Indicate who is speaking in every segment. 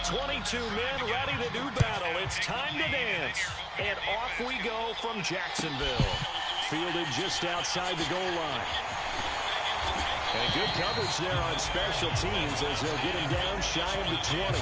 Speaker 1: 22 men ready to do battle. It's time to dance. And off we go from Jacksonville. Fielded just outside the goal line. And good coverage there on special teams as they'll get him down shy of the 20.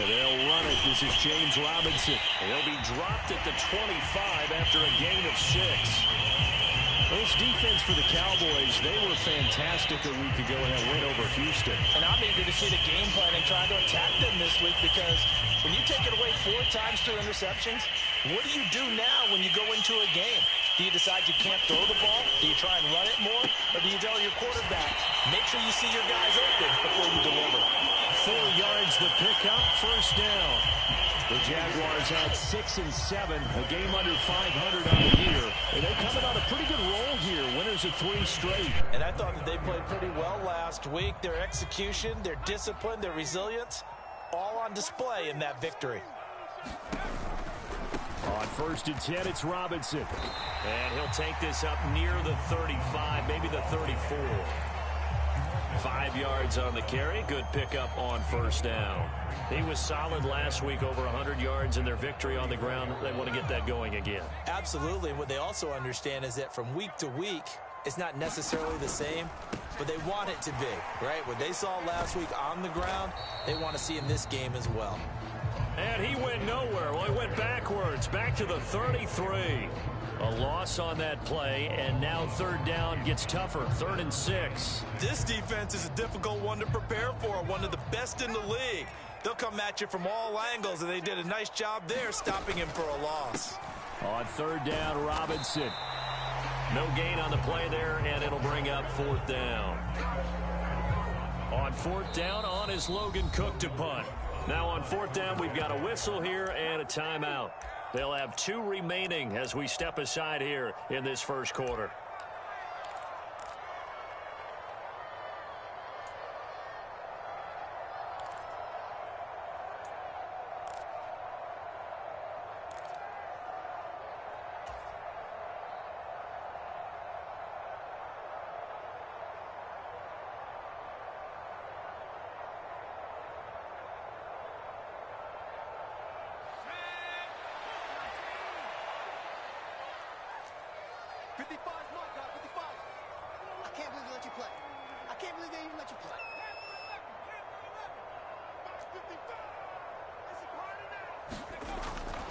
Speaker 1: They'll run it. This is James Robinson. He'll be dropped at the 25 after a gain of 6. This defense for the Cowboys, they were fantastic a week ago in that win over Houston.
Speaker 2: And I'm eager to see the game plan and try to attack them this week, because when you take it away 4 times through interceptions, what do you do now when you go into a game? Do you decide you can't throw the ball? Do you try and run it more? Or do you tell your quarterback, make sure you see your guys open before you deliver?
Speaker 1: 4 yards the pickup, first down. The Jaguars had 6 and 7, a game under 500 on the year. And they're coming on a pretty good roll here, winners of 3 straight.
Speaker 2: And I thought that they played pretty well last week. Their execution, their discipline, their resilience, all on display in that victory.
Speaker 1: On 1st and 10, it's Robinson. And he'll take this up near the 35, maybe the 34. 5 yards on the carry. Good pickup on first down. He was solid last week, over 100 yards in their victory on the ground. They want to get that going again.
Speaker 2: Absolutely. What they also understand is that from week to week, it's not necessarily the same, but they want it to be, right? What they saw last week on the ground, they want to see in this game as well.
Speaker 1: And he went nowhere. Well, he went backwards, back to the 33. A loss on that play, and now 3rd down gets tougher, 3rd and 6.
Speaker 2: This defense is a difficult one to prepare for, one of the best in the league. They'll come at you from all angles, and they did a nice job there stopping him for a loss.
Speaker 1: On 3rd down, Robinson. No gain on the play there, and it'll bring up 4th down. On 4th down, on is Logan Cook to punt. Now on 4th down, we've got a whistle here and a timeout. They'll have 2 remaining as we step aside here in this first quarter.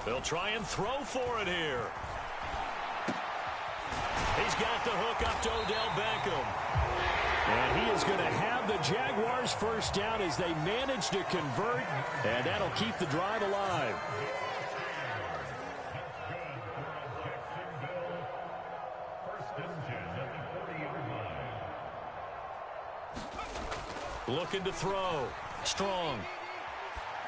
Speaker 1: They'll try and throw for it here. He's got the hook up to Odell Beckham. And he is going to have the Jaguars first down as they manage to convert, and that'll keep the drive alive. Looking to throw. Strong.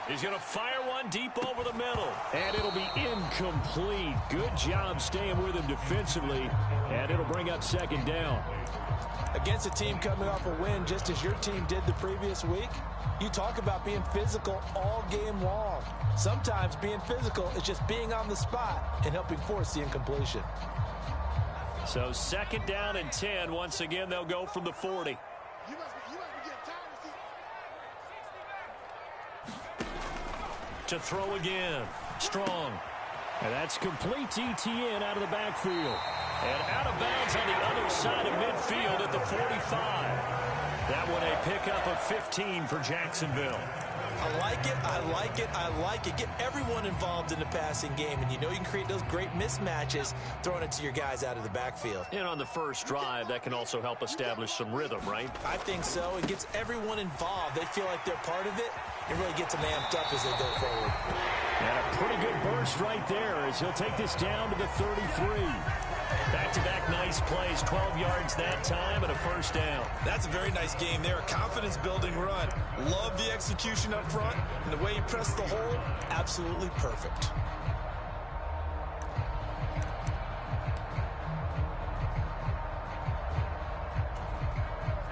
Speaker 1: He's going to fire one deep over the middle. And it'll be incomplete. Good job staying with him defensively. And it'll bring up 2nd down.
Speaker 2: Against a team coming off a win just as your team did the previous week, you talk about being physical all game long. Sometimes being physical is just being on the spot and helping force the incompletion.
Speaker 1: So 2nd down and 10. Once again, they'll go from the 40. To throw again. Strong. And that's complete to ETN out of the backfield. And out of bounds on the other side of midfield at the 45. That one a pickup of 15 for Jacksonville.
Speaker 2: I like it, I like it, I like it. Get everyone involved in the passing game, and you know you can create those great mismatches throwing it to your guys out of the backfield.
Speaker 1: And on the first drive, that can also help establish some rhythm, right?
Speaker 2: I think so. It gets everyone involved. They feel like they're part of it. It really gets them amped up as they go forward.
Speaker 1: And a pretty good burst right there as he'll take this down to the 33. Back-to-back nice plays, 12 yards that time and a first down.
Speaker 2: That's a very nice game there, a confidence-building run. Love the execution up front, and the way he pressed the hole, absolutely perfect.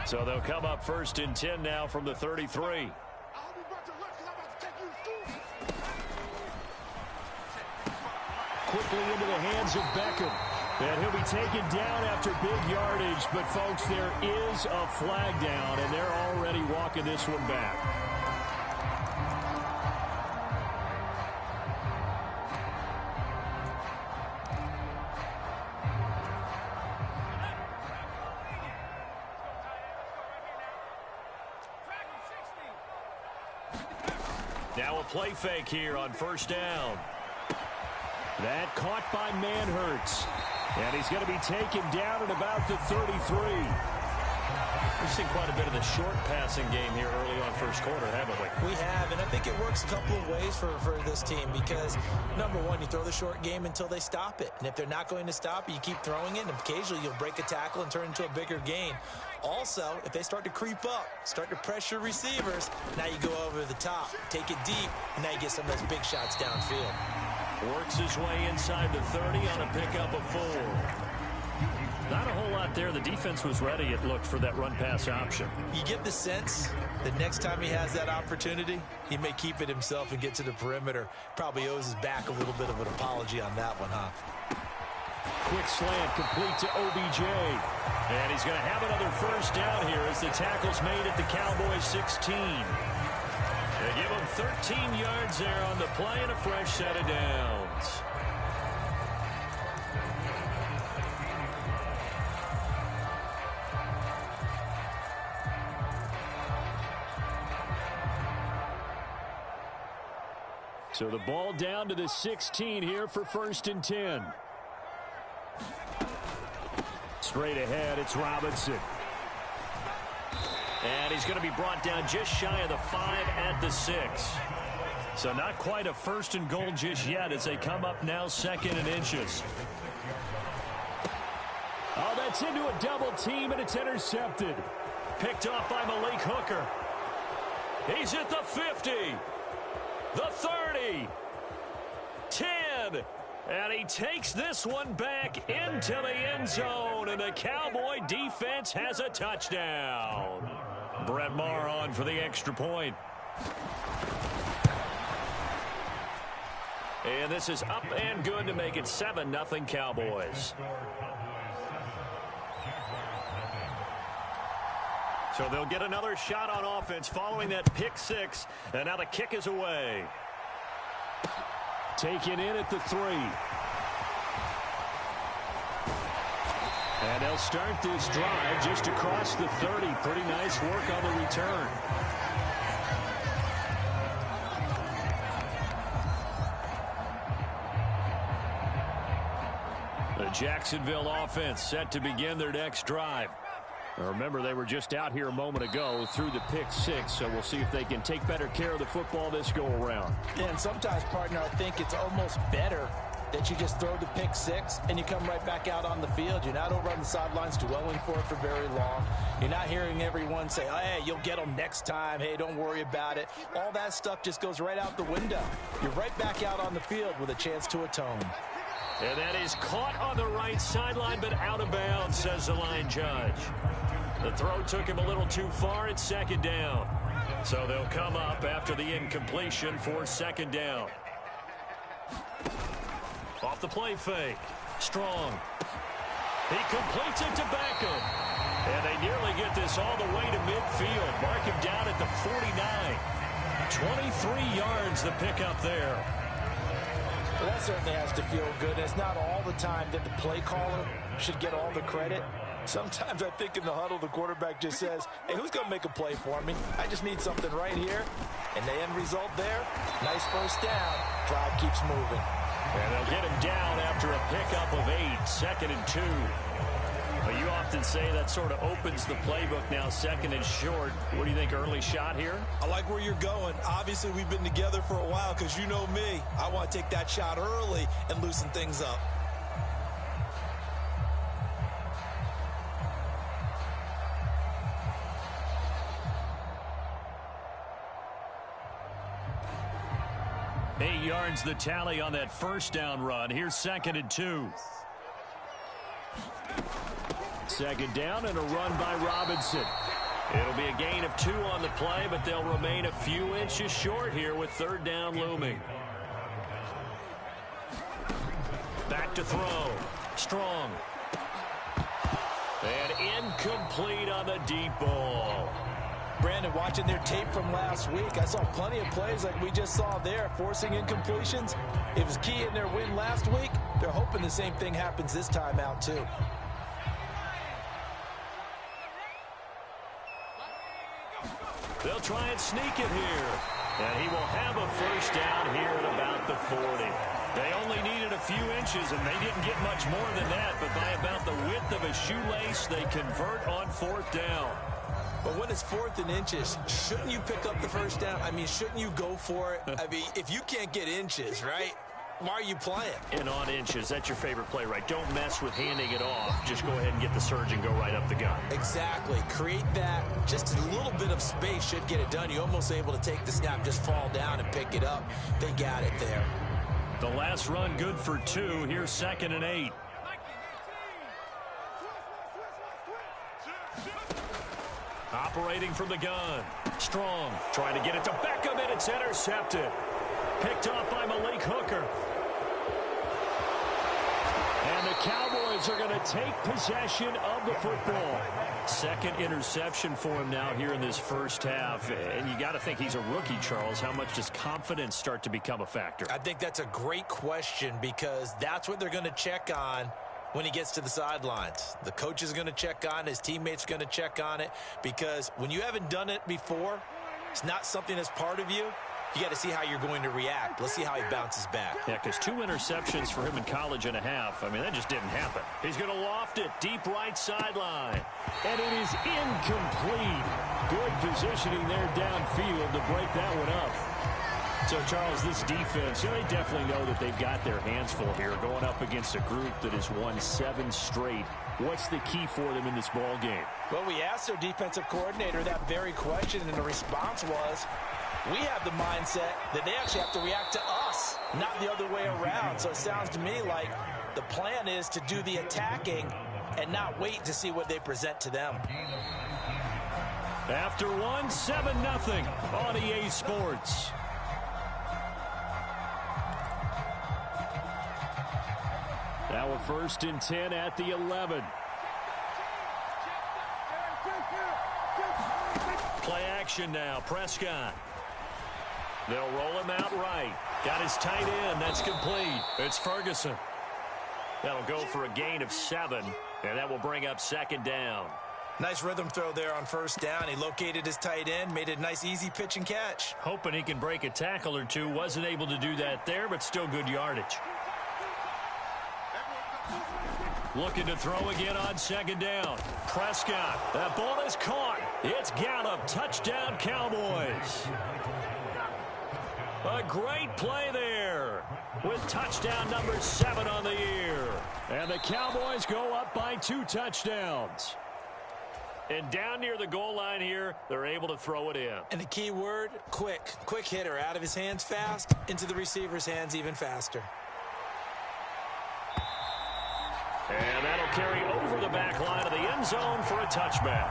Speaker 1: So they'll come up 1st and 10 now from the 33. Quickly into the hands of Beckham. And he'll be taken down after big yardage. But, folks, there is a flag down, and they're already walking this one back. Now a play fake here on 1st down. That caught by Manhurts. And he's going to be taken down at about the 33.
Speaker 2: We've seen quite a bit of the short passing game here early on 1st quarter, haven't we? We have, and I think it works a couple of ways for this team because, number one, you throw the short game until they stop it. And if they're not going to stop it, you keep throwing it, and occasionally you'll break a tackle and turn into a bigger gain. Also, if they start to creep up, start to pressure receivers, now you go over the top, take it deep, and now you get some of those big shots downfield.
Speaker 1: Works his way inside the 30 on a pickup of 4. Not a whole lot there. The defense was ready, it looked, for that run-pass option.
Speaker 2: You get the sense that next time he has that opportunity, he may keep it himself and get to the perimeter. Probably owes his back a little bit of an apology on that one, huh?
Speaker 1: Quick slant complete to OBJ. And he's going to have another 1st down here as the tackle's made at the Cowboys 16. They give him 13 yards there on the play and a fresh set of downs. So the ball down to the 16 here for 1st and 10. Straight ahead, it's Robinson. And he's going to be brought down just shy of the 5 at the 6. So not quite a 1st and goal just yet as they come up now 2nd and inches. Oh, that's into a double team, and it's intercepted. Picked off by Malik Hooker. He's at the 50. The 30. 10. And he takes this one back into the end zone, and the Cowboy defense has a touchdown. Brett Maher on for the extra point. And this is up and good to make it 7-0 Cowboys. So they'll get another shot on offense following that pick 6, and now the kick is away. Taken in at the 3. And they'll start this drive just across the 30. Pretty nice work on the return. The Jacksonville offense set to begin their next drive. Remember, they were just out here a moment ago through the pick 6, so we'll see if they can take better care of the football this go-around.
Speaker 2: Yeah, and sometimes, partner, I think it's almost better that you just throw the pick 6 and you come right back out on the field. You're not over on the sidelines dwelling for it for very long. You're not hearing everyone say, oh, hey, you'll get them next time. Hey, don't worry about it. All that stuff just goes right out the window. You're right back out on the field with a chance to atone.
Speaker 1: And that is caught on the right sideline, but out of bounds, says the line judge. The throw took him a little too far. It's 2nd down. So they'll come up after the incompletion for 2nd down. Off the play fake. Strong. He completes it to Beckham. And they nearly get this all the way to midfield. Mark him down at the 49. 23 yards the pickup there.
Speaker 2: Well, that certainly has to feel good. It's not all the time that the play caller should get all the credit. Sometimes I think in the huddle, the quarterback just says, hey, who's going to make a play for me? I just need something right here. And the end result there, nice 1st down. Drive keeps moving.
Speaker 1: And they'll get him down after a pickup of 8, 2nd and 2. But you often say that sort of opens the playbook now, 2nd and short. What do you think, early shot here?
Speaker 2: I like where you're going. Obviously, we've been together for a while because you know me. I want to take that shot early and loosen things up.
Speaker 1: Yards the tally on that 1st down run. Here's 2nd and 2. 2nd down and a run by Robinson. It'll be a gain of 2 on the play, but they'll remain a few inches short here with third down looming. Back to throw. Strong. And incomplete on the deep ball.
Speaker 2: Brandon, watching their tape from last week, I saw plenty of plays like we just saw there, forcing incompletions. It was key in their win last week. They're hoping the same thing happens this time out, too.
Speaker 1: They'll try and sneak it here. And he will have a first down here at about the 40. They only needed a few inches, and they didn't get much more than that. But by about the width of a shoelace, they convert on fourth down.
Speaker 2: But when it's 4th and inches, shouldn't you pick up the first down? I mean, shouldn't you go for it? I mean, if you can't get inches, right, why are you playing?
Speaker 1: And on inches, that's your favorite play, right? Don't mess with handing it off. Just go ahead and get the surge and go right up the gun.
Speaker 2: Exactly. Create that. Just a little bit of space should get it done. You're almost able to take the snap, just fall down and pick it up. They got it there.
Speaker 1: The last run good for 2. Here's 2nd and 8. Operating from the gun. Strong. Trying to get it to Beckham, and it's intercepted. Picked off by Malik Hooker. And the Cowboys are going to take possession of the football. Second interception for him now here in this first half. And you got to think he's a rookie, Charles. How much does confidence start to become a factor?
Speaker 2: I think that's a great question because that's what they're going to check on when he gets to the sidelines. The coach is going to check on it. His teammates are going to check on it because when you haven't done it before, it's not something that's part of you. You got to see how you're going to react. Let's see how he bounces back.
Speaker 1: Yeah, because 2 interceptions for him in college and a half. I mean, that just didn't happen. He's going to loft it deep right sideline. And it is incomplete. Good positioning there downfield to break that one up. So, Charles, this defense, they definitely know that they've got their hands full here going up against a group that has won 7 straight. What's the key for them in this ball game?
Speaker 2: Well, we asked their defensive coordinator that very question, and the response was, we have the mindset that they actually have to react to us, not the other way around. So it sounds to me like the plan is to do the attacking and not wait to see what they present to them.
Speaker 1: After 7-0 on EA Sports. Now a 1st and 10 at the 11. Play action now. Prescott. They'll roll him out right. Got his tight end. That's complete. It's Ferguson. That'll go for a gain of 7, and that will bring up 2nd down.
Speaker 2: Nice rhythm throw there on 1st down. He located his tight end, made a nice easy pitch and catch.
Speaker 1: Hoping he can break a tackle or two. Wasn't able to do that there, but still good yardage. Looking to throw again on 2nd down. Prescott. That ball is caught. It's Gallup. Touchdown, Cowboys. A great play there with touchdown number 7 on the year. And the Cowboys go up by 2 touchdowns. And down near the goal line here, they're able to throw it in.
Speaker 2: And the key word, quick. Quick hitter. Out of his hands fast, into the receiver's hands even faster.
Speaker 1: And that'll carry over the back line of the end zone for a touchback.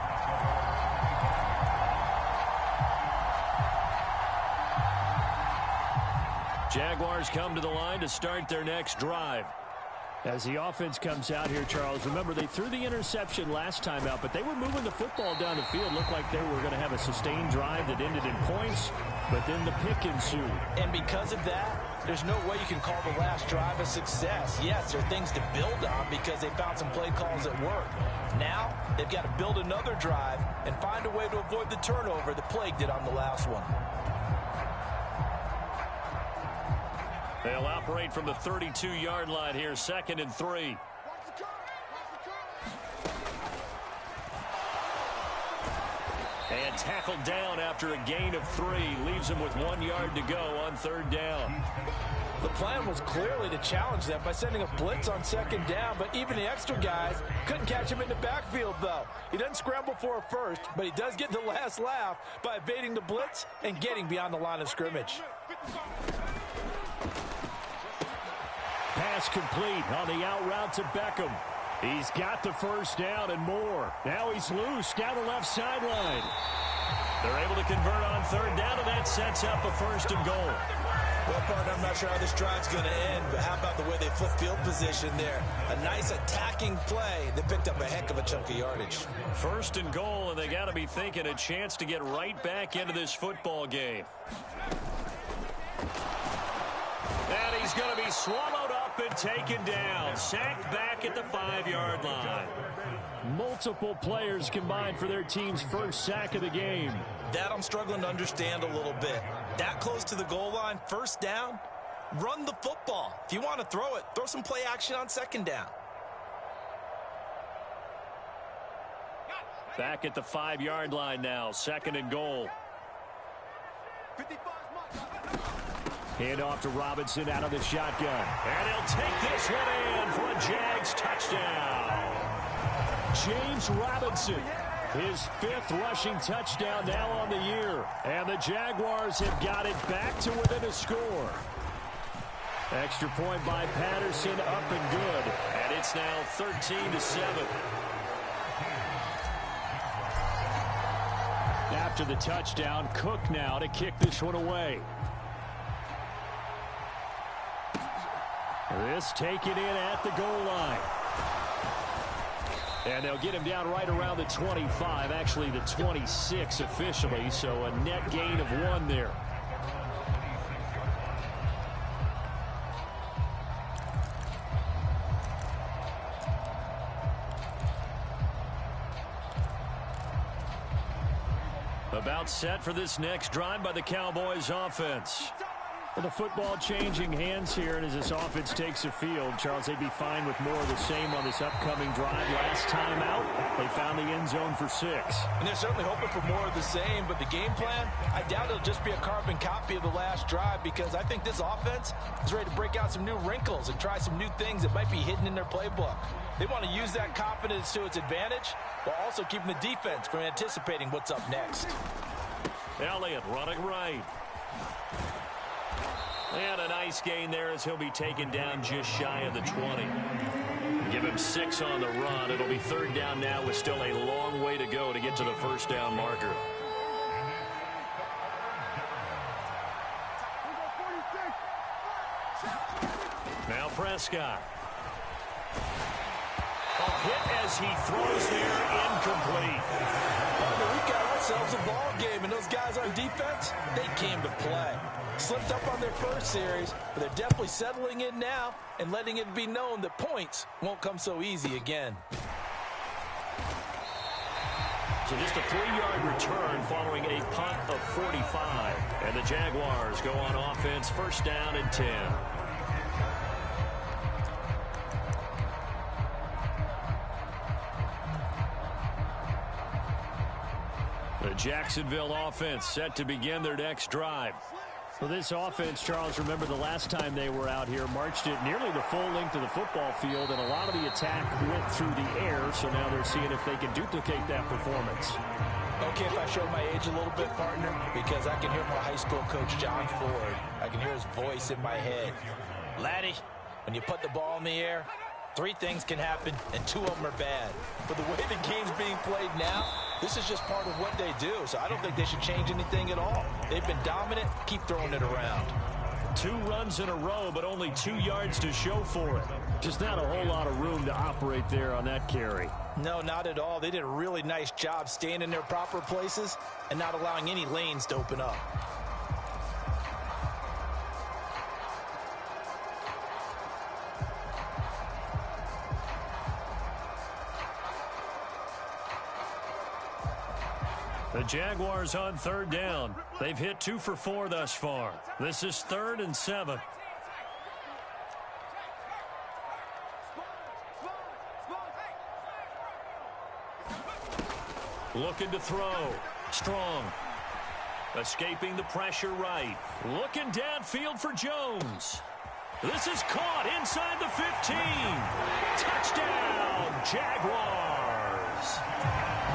Speaker 1: Jaguars come to the line to start their next drive. As the offense comes out here, Charles, remember they threw the interception last time out, but they were moving the football down the field. Looked like they were going to have a sustained drive that ended in points, but then the pick ensued.
Speaker 2: And because of that, there's no way you can call the last drive a success. Yes, there are things to build on because they found some play calls that work. Now, they've got to build another drive and find a way to avoid the turnover that plagued it on the last one.
Speaker 1: They'll operate from the 32-yard line here, 2nd and 3. And tackled down after a gain of 3. Leaves him with 1 yard to go on 3rd down.
Speaker 2: The plan was clearly to challenge them by sending a blitz on 2nd down, but even the extra guys couldn't catch him in the backfield, though. He doesn't scramble for a first, but he does get the last laugh by evading the blitz and getting beyond the line of scrimmage.
Speaker 1: Pass complete on the out route to Beckham. He's got the first down and more. Now he's loose down the left sideline. They're able to convert on third down, and that sets up a first and goal.
Speaker 2: Well, partner, I'm not sure how this drive's going to end, but how about the way they flip field position there? A nice attacking play. They picked up a heck of a chunk of yardage.
Speaker 1: First and goal, and they got to be thinking a chance to get right back into this football game. And he's going to be swallowed up and taken down. Sacked back at the 5-yard line. Multiple players combined for their team's first sack of the game.
Speaker 2: That I'm struggling to understand a little bit. That close to the goal line, first down, run the football. If you want to throw it, throw some play action on second down.
Speaker 1: Back at the 5-yard line now, second and goal. Hand off to Robinson out of the shotgun. And he'll take this one in for a Jags touchdown. James Robinson, his 5th rushing touchdown now on the year. And the Jaguars have got it back to within a score. Extra point by Patterson, up and good. And it's now 13-7. After the touchdown, Cook now to kick this one away. This taken in at the goal line. And they'll get him down right around the 25, actually the 26 officially, so a net gain of 1 there. About set for this next drive by the Cowboys offense. Well, the football changing hands here, and as this offense takes the field, Charles, they'd be fine with more of the same on this upcoming drive. Last time out, they found the end zone for 6.
Speaker 2: And they're certainly hoping for more of the same, but the game plan, I doubt it'll just be a carbon copy of the last drive, because I think this offense is ready to break out some new wrinkles and try some new things that might be hidden in their playbook. They want to use that confidence to its advantage, while also keeping the defense from anticipating what's up next.
Speaker 1: Elliott running right. And a nice gain there as he'll be taken down just shy of the 20. Give him 6 on the run. It'll be third down now with still a long way to go to get to the first down marker. Now Prescott. A hit as he throws there, incomplete.
Speaker 2: We've got ourselves a ball game, and those guys on defense, they came to play. Slipped up on their first series, but they're definitely settling in now and letting it be known that points won't come so easy again.
Speaker 1: So just a 3-yard return following a punt of 45. And the Jaguars go on offense, first down and 10. The Jacksonville offense set to begin their next drive. Well, this offense, Charles, remember the last time they were out here, marched it nearly the full length of the football field, and a lot of the attack went through the air, so now they're seeing if they can duplicate that performance.
Speaker 2: Okay, if I show my age a little bit, partner, because I can hear my high school coach, John Ford. I can hear his voice in my head. Laddie, when you put the ball in the air, 3 things can happen, and 2 of them are bad. But the way the game's being played now, this is just part of what they do, so I don't think they should change anything at all. They've been dominant. Keep throwing it around.
Speaker 1: 2 runs in a row, but only 2 yards to show for it. Just not a whole lot of room to operate there on that carry.
Speaker 2: No, not at all. They did a really nice job staying in their proper places and not allowing any lanes to open up.
Speaker 1: The Jaguars on third down. They've hit 2 for 4 thus far. This is 3rd and 7. Looking to throw. Strong. Escaping the pressure right. Looking downfield for Jones. This is caught inside the 15. Touchdown, Jaguars.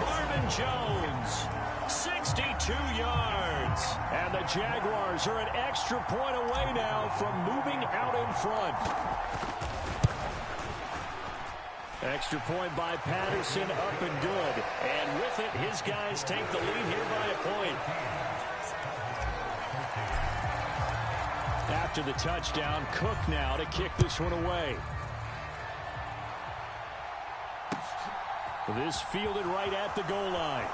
Speaker 1: Marvin Jones, 62 yards. And the Jaguars are an extra point away now from moving out in front. Extra point by Patterson, up and good. And with it, his guys take the lead here by a point. After the touchdown, Cook now to kick this one away. This fielded right at the goal line.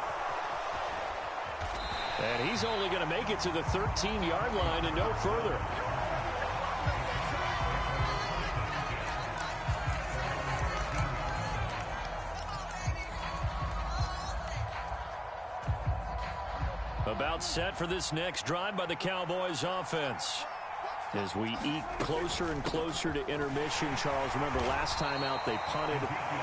Speaker 1: And he's only going to make it to the 13-yard line and no further. About set for this next drive by the Cowboys offense. As we eke closer and closer to intermission, Charles, remember last time out they punted.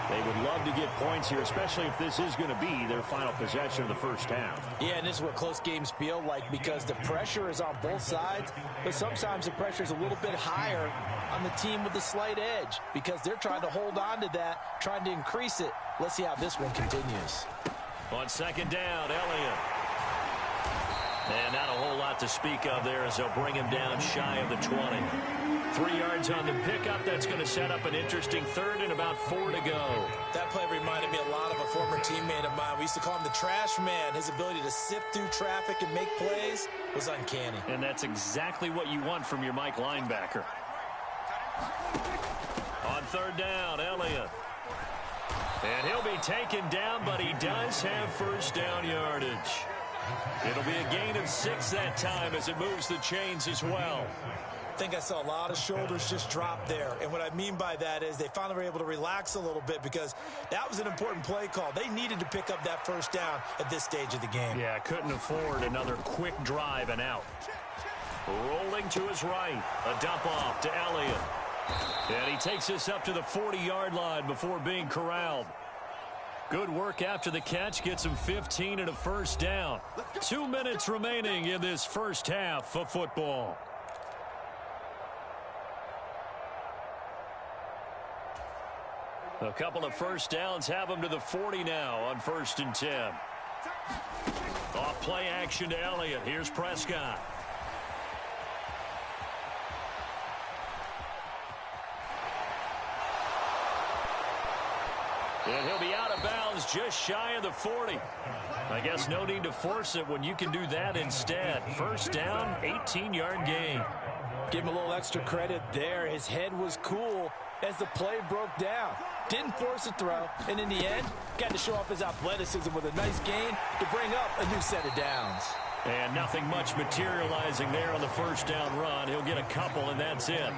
Speaker 1: They would love to get points here, especially if this is going to be their final possession of the first half.
Speaker 2: Yeah, and this is what close games feel like because the pressure is on both sides, but sometimes the pressure is a little bit higher on the team with the slight edge because they're trying to hold on to that, trying to increase it. Let's see how this one continues.
Speaker 1: On second down, Elliott. And not a whole lot to speak of there as they'll bring him down shy of the 20. 3 yards on the pickup. That's going to set up an interesting third and about 4 to go.
Speaker 2: That play reminded me a lot of a former teammate of mine. We used to call him the trash man. His ability to sift through traffic and make plays was uncanny.
Speaker 1: And that's exactly what you want from your Mike linebacker. On third down, Elliott. And he'll be taken down, but he does have first down yardage. It'll be a gain of 6 that time as it moves the chains as well.
Speaker 2: I think I saw a lot of shoulders just drop there. And what I mean by that is they finally were able to relax a little bit because that was an important play call. They needed to pick up that first down at this stage of the game.
Speaker 1: Yeah, couldn't afford another quick drive and out. Rolling to his right. A dump off to Elliott. And he takes this up to the 40-yard line before being corralled. Good work after the catch. Gets him 15 and a first down. 2 minutes remaining in this first half of football. A couple of first downs have him to the 40 now on 1st and 10. Off play action to Elliott. Here's Prescott. And he'll be out of bounds just shy of the 40. I guess no need to force it when you can do that instead. First down, 18-yard gain.
Speaker 2: Give him a little extra credit there. His head was cool as the play broke down. Didn't force a throw, and in the end, got to show off his athleticism with a nice gain to bring up a new set of downs.
Speaker 1: And nothing much materializing there on the first down run. He'll get a couple, and that's it.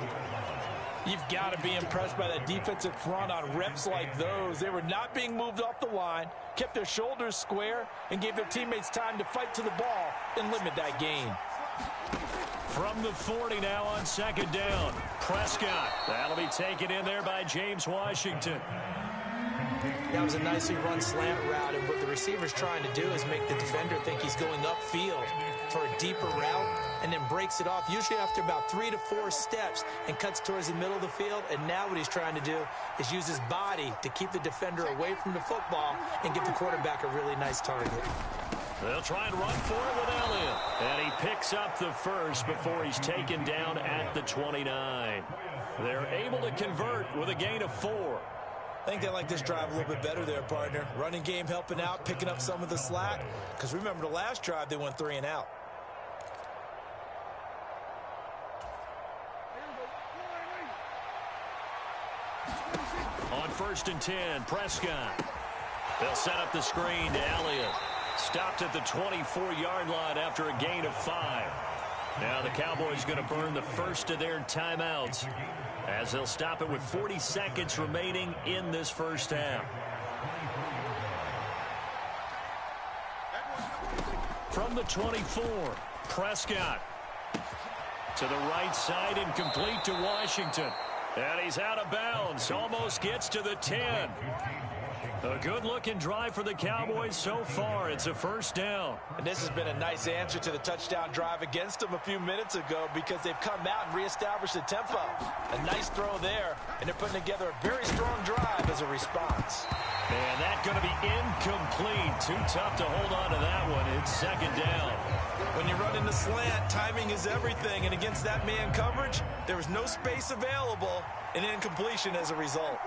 Speaker 2: You've got to be impressed by that defensive front on reps like those. They were not being moved off the line, kept their shoulders square, and gave their teammates time to fight to the ball and limit that gain.
Speaker 1: From the 40 now on second down. Prescott. That'll be taken in there by James Washington.
Speaker 2: That was a nicely run slant route, and what the receiver's trying to do is make the defender think he's going upfield for a deeper route and then breaks it off, usually after about 3 to 4 steps, and cuts towards the middle of the field. And now what he's trying to do is use his body to keep the defender away from the football and give the quarterback a really nice target.
Speaker 1: They'll try and run for it with Elliott. And he picks up the first before he's taken down at the 29. They're able to convert with a gain of 4.
Speaker 2: I think they like this drive a little bit better there, partner. Running game helping out, picking up some of the slack. Because remember the last drive, they went 3 and out.
Speaker 1: On 1st and 10, Prescott. They'll set up the screen to Elliott. Stopped at the 24-yard line after a gain of 5. Now the Cowboys going to burn the first of their timeouts as they'll stop it with 40 seconds remaining in this first half. From the 24, Prescott. To the right side and complete to Washington. And he's out of bounds. Almost gets to the 10. A good-looking drive for the Cowboys so far. It's a first down.
Speaker 2: And this has been a nice answer to the touchdown drive against them a few minutes ago because they've come out and reestablished the tempo. A nice throw there, and they're putting together a very strong drive as a response.
Speaker 1: And that's going to be incomplete. Too tough to hold on to that one. It's second down.
Speaker 2: When you run in the slant, timing is everything. And against that man coverage, there was no space available, and incompletion as a result.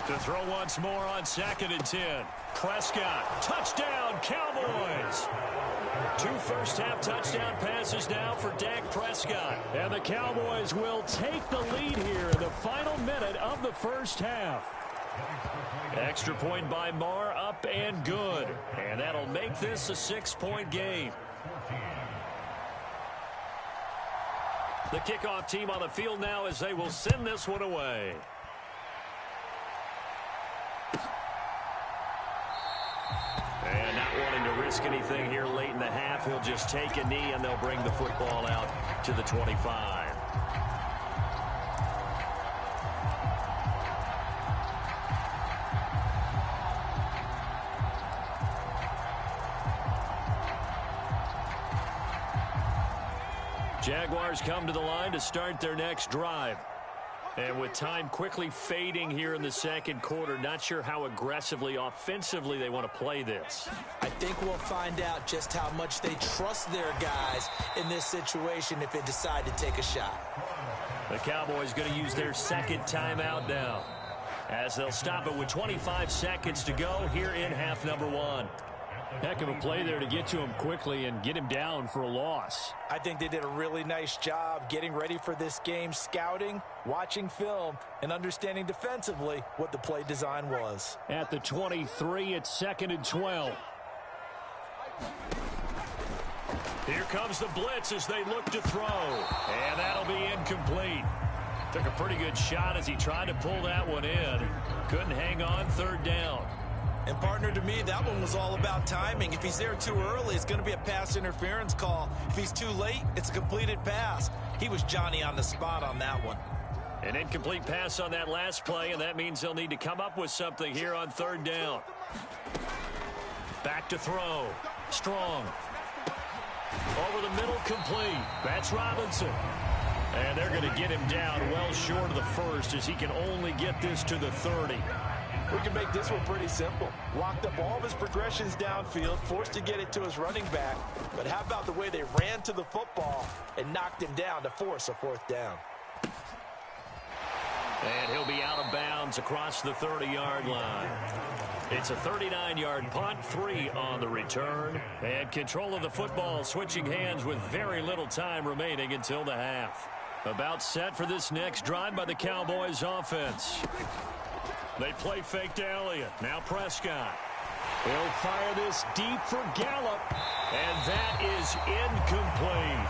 Speaker 1: To throw once more on 2nd and 10. Prescott, touchdown, Cowboys. 2 first-half touchdown passes now for Dak Prescott. And the Cowboys will take the lead here in the final minute of the first half. Extra point by Marr, up and good. And that'll make this a 6-point game. The kickoff team on the field now as they will send this one away. And not wanting to risk anything here late in the half, he'll just take a knee and they'll bring the football out to the 25. Jaguars come to the line to start their next drive. And with time quickly fading here in the second quarter, not sure how aggressively, offensively they want to play this.
Speaker 2: I think we'll find out just how much they trust their guys in this situation if they decide to take a shot.
Speaker 1: The Cowboys going to use their second timeout now, as they'll stop it with 25 seconds to go here in half number 1. Heck of a play there to get to him quickly and get him down for a loss.
Speaker 2: I think they did a really nice job getting ready for this game, scouting, watching film, and understanding defensively what the play design was.
Speaker 1: At the 23, it's 2nd and 12. Here comes the blitz as they look to throw. And that'll be incomplete. Took a pretty good shot as he tried to pull that one in. Couldn't hang on, 3rd down.
Speaker 2: And, partner, to me, that one was all about timing. If he's there too early, it's going to be a pass interference call. If he's too late, it's a completed pass. He was Johnny on the spot on that one.
Speaker 1: An incomplete pass on that last play, and that means they'll need to come up with something here on 3rd down. Back to throw. Strong. Over the middle, complete. That's Robinson. And they're going to get him down well short of the first as he can only get this to the 30.
Speaker 2: We can make this one pretty simple. Locked up all of his progressions downfield, forced to get it to his running back. But how about the way they ran to the football and knocked him down to force a 4th down?
Speaker 1: And he'll be out of bounds across the 30-yard line. It's a 39-yard punt, 3 on the return. And control of the football switching hands with very little time remaining until the half. About set for this next drive by the Cowboys offense. They play fake to Elliott. Now Prescott. He'll fire this deep for Gallup. And that is incomplete.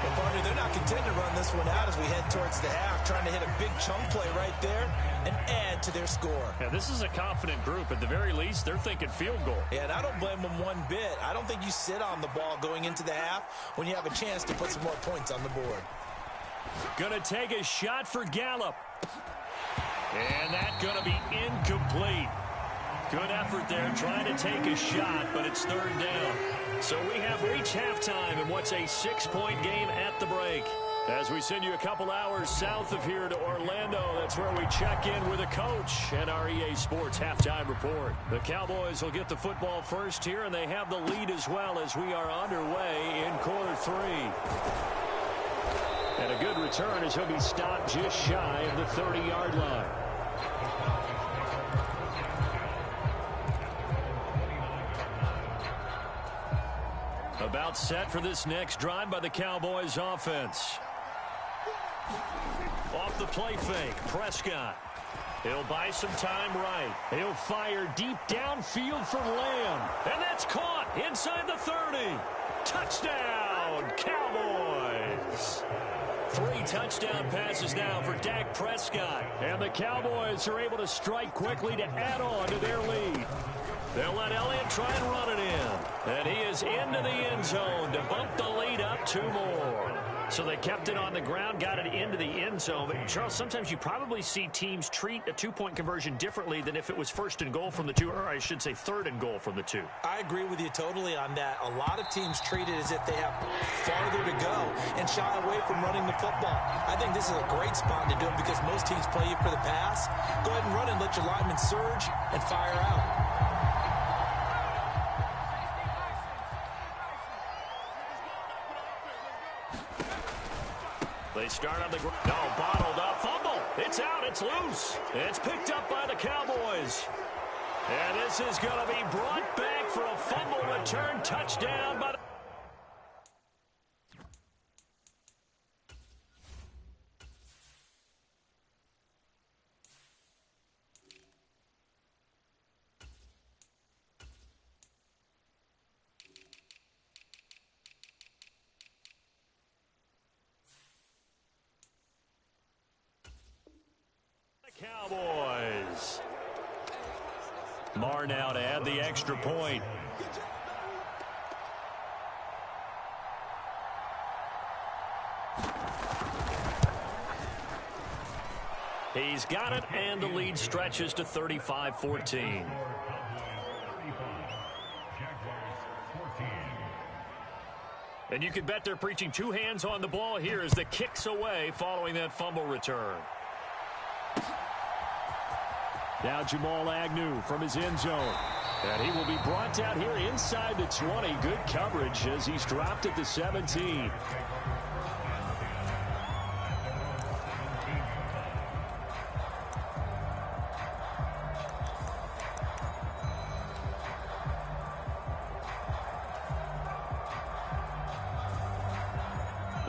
Speaker 2: Well, partner, they're not content to run this one out as we head towards the half, trying to hit a big chunk play right there and add to their score.
Speaker 1: Yeah, this is a confident group. At the very least, they're thinking field goal.
Speaker 2: Yeah, and I don't blame them one bit. I don't think you sit on the ball going into the half when you have a chance to put some more points on the board.
Speaker 1: Gonna take a shot for Gallup. And that's going to be incomplete. Good effort there trying to take a shot, but it's 3rd down. So we have reached halftime in what's a 6-point game at the break. As we send you a couple hours south of here to Orlando, that's where we check in with a coach and our EA Sports halftime report. The Cowboys will get the football first here, and they have the lead as well as we are underway in quarter 3. And a good return as he'll be stopped just shy of the 30-yard line. About set for this next drive by the Cowboys offense. Off the play fake, Prescott. He'll buy some time right. He'll fire deep downfield for Lamb. And that's caught inside the 30. Touchdown, Cowboys. 3 touchdown passes now for Dak Prescott. And the Cowboys are able to strike quickly to add on to their lead. They'll let Elliott try and run it in. And he is into the end zone to bump the lead up 2 more. So they kept it on the ground, got it into the end zone. But, Charles, sometimes you probably see teams treat a 2-point conversion differently than if it was 1st and goal from the 2, or I should say 3rd and goal from the 2.
Speaker 2: I agree with you totally on that. A lot of teams treat it as if they have farther to go and shy away from running the football. I think this is a great spot to do it because most teams play you for the pass. Go ahead and run and let your linemen surge and fire out.
Speaker 1: They start on the ground. No, bottled up. Fumble. It's out. It's loose. It's picked up by the Cowboys. And this is going to be brought back for a fumble return touchdown by the Cowboys. Marr now to add the extra point. He's got it, and the lead stretches to 35-14. And you can bet they're preaching two hands on the ball here as the kick's away following that fumble return. Now Jamal Agnew from his end zone. And he will be brought down here inside the 20. Good coverage as he's dropped at the 17.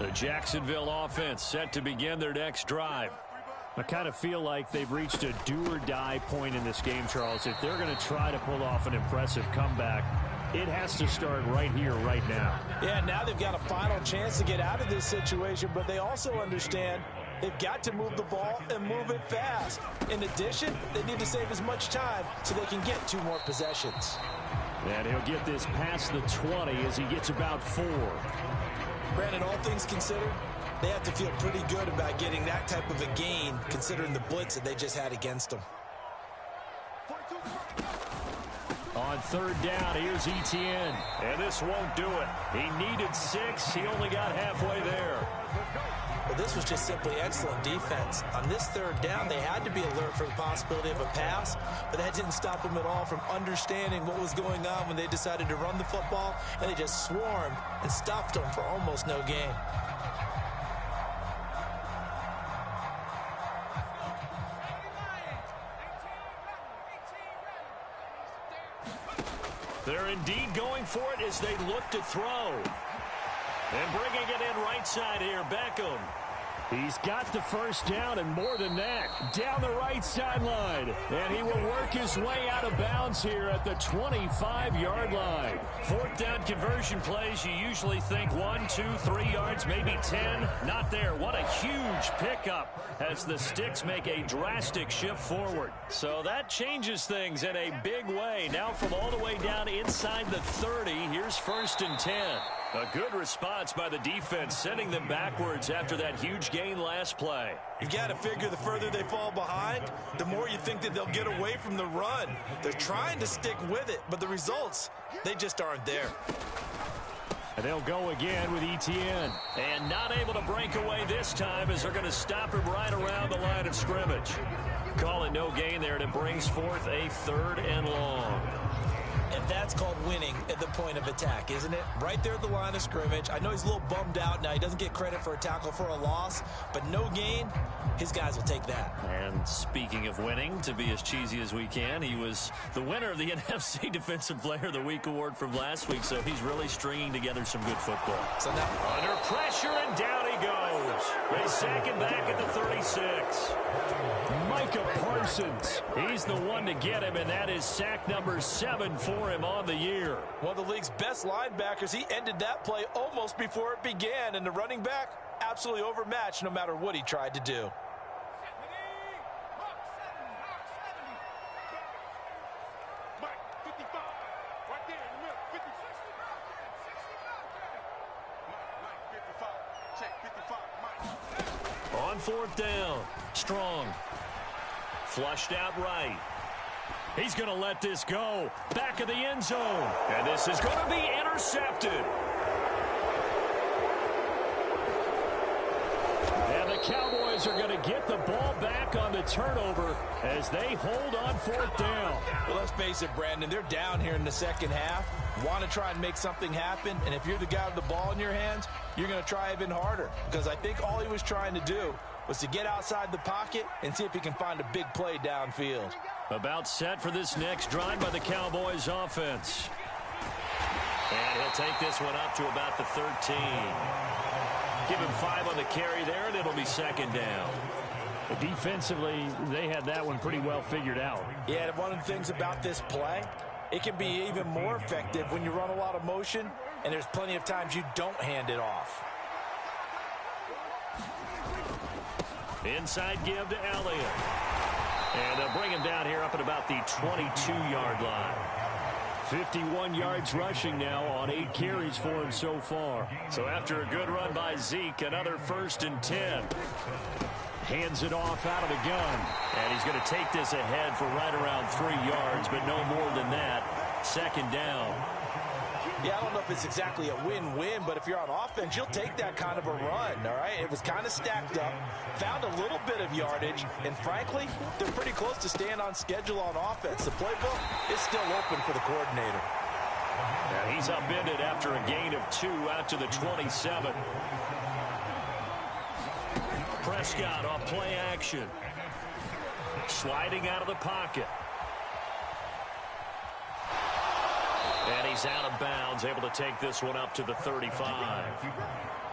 Speaker 1: The Jacksonville offense set to begin their next drive. I kind of feel like they've reached a do-or-die point in this game, Charles. If they're going to try to pull off an impressive comeback, it has to start right here, right now.
Speaker 2: Yeah, now they've got a final chance to get out of this situation, but they also understand they've got to move the ball and move it fast. In addition, they need to save as much time so they can get 2 more possessions.
Speaker 1: And he'll get this past the 20 as he gets about 4.
Speaker 2: Brandon, all things considered, they have to feel pretty good about getting that type of a gain, considering the blitz that they just had against them.
Speaker 1: On third down, here's Etienne. And this won't do it. He needed 6. He only got halfway there.
Speaker 2: Well, this was just simply excellent defense. On this third down, they had to be alert for the possibility of a pass, but that didn't stop them at all from understanding what was going on when they decided to run the football, and they just swarmed and stopped them for almost no gain.
Speaker 1: They're indeed going for it as they look to throw. And bringing it in right side here, Beckham. He's got the first down and more than that. Down the right sideline. And he will work his way out of bounds here at the 25-yard line. Fourth down conversion plays, you usually think 1, 2, 3 yards, maybe 10. Not there. What a huge pickup as the Sticks make a drastic shift forward. So that changes things in a big way. Now from all the way down inside the 30, here's 1st and 10. A good response by the defense, sending them backwards after that huge gain last play.
Speaker 2: You've got to figure the further they fall behind, the more you think that they'll get away from the run. They're trying to stick with it, but the results, they just aren't there.
Speaker 1: And they'll go again with Etienne. And not able to break away this time as they're going to stop him right around the line of scrimmage. Call it no gain there, and it brings forth a 3rd and long.
Speaker 2: And that's called winning at the point of attack, isn't it? Right there at the line of scrimmage. I know he's a little bummed out now. He doesn't get credit for a tackle for a loss, but no gain, his guys will take that.
Speaker 1: And speaking of winning, to be as cheesy as we can, he was the winner of the NFC Defensive Player of the Week award from last week, so he's really stringing together some good football.
Speaker 2: So now,
Speaker 1: under pressure, and down he goes. They sack him back at the 36. Micah Parsons, he's the one to get him, and that is sack number 7 for him on the year.
Speaker 2: One of the league's best linebackers. He ended that play almost before it began, and the running back absolutely overmatched no matter what he tried to do.
Speaker 1: On 4th down, Strong. Flushed out right. He's going to let this go. Back of the end zone. And this is going to be intercepted. And the Cowboys are going to get the ball back on the turnover as they hold on 4th down.
Speaker 2: Well, let's face it, Brandon. They're down here in the second half. Want to try and make something happen. And if you're the guy with the ball in your hands, you're going to try even harder. Because I think all he was trying to do was to get outside the pocket and see if he can find a big play downfield.
Speaker 1: About set for this next drive by the Cowboys offense. And he'll take this one up to about the 13. Give him 5 on the carry there, and it'll be second down.
Speaker 3: But defensively, they had that one pretty well figured out.
Speaker 2: Yeah, and one of the things about this play, it can be even more effective when you run a lot of motion, and there's plenty of times you don't hand it off.
Speaker 1: Inside give to Elliott. And they'll bring him down here up at about the 22-yard line.
Speaker 3: 51 yards rushing now on 8 carries for him so far.
Speaker 1: So after a good run by Zeke, another 1st and 10.
Speaker 3: Hands it off out of the gun.
Speaker 1: And he's going to take this ahead for right around 3 yards, but no more than that. Second down.
Speaker 2: Yeah, I don't know if it's exactly a win-win, but if you're on offense, you'll take that kind of a run, all right? It was kind of stacked up, found a little bit of yardage, and frankly, they're pretty close to staying on schedule on offense. The playbook is still open for the coordinator.
Speaker 1: Yeah, he's upended after a gain of 2 out to the 27. Prescott off play action. Sliding out of the pocket. And he's out of bounds, able to take this one up to the 35.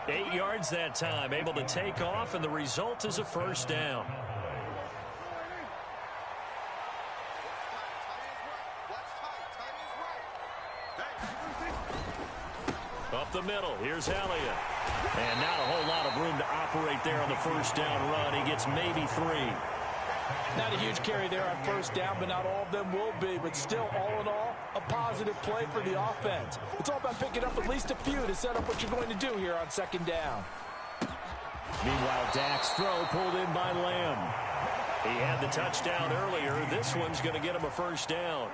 Speaker 1: 8 yards that time, able to take off, and the result is a first down. Up the middle, here's Elliott. And not a whole lot of room to operate there on the first down run. He gets maybe 3.
Speaker 2: Not a huge carry there on first down, but not all of them will be. But still, all in all, a positive play for the offense. It's all about picking up at least a few to set up what you're going to do here on second down.
Speaker 3: Meanwhile, Dak's throw pulled in by Lamb.
Speaker 1: He had the touchdown earlier. This one's going to get him a first down.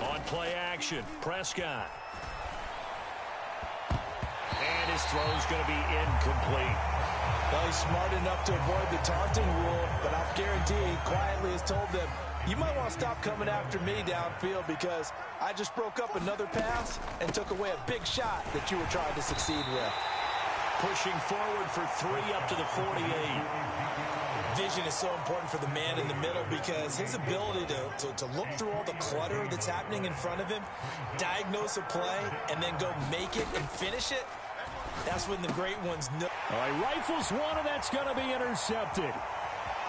Speaker 1: On play action, Prescott. And his throw's going to be incomplete.
Speaker 2: Well, he's smart enough to avoid the taunting rule, but I guarantee he quietly has told them, you might want to stop coming after me downfield because I just broke up another pass and took away a big shot that you were trying to succeed with.
Speaker 1: Pushing forward for 3 up to the 48.
Speaker 2: Vision is so important for the man in the middle because his ability to look through all the clutter that's happening in front of him, diagnose a play, and then go make it and finish it, that's when the great ones know.
Speaker 3: All right, rifles one, and that's going to be intercepted.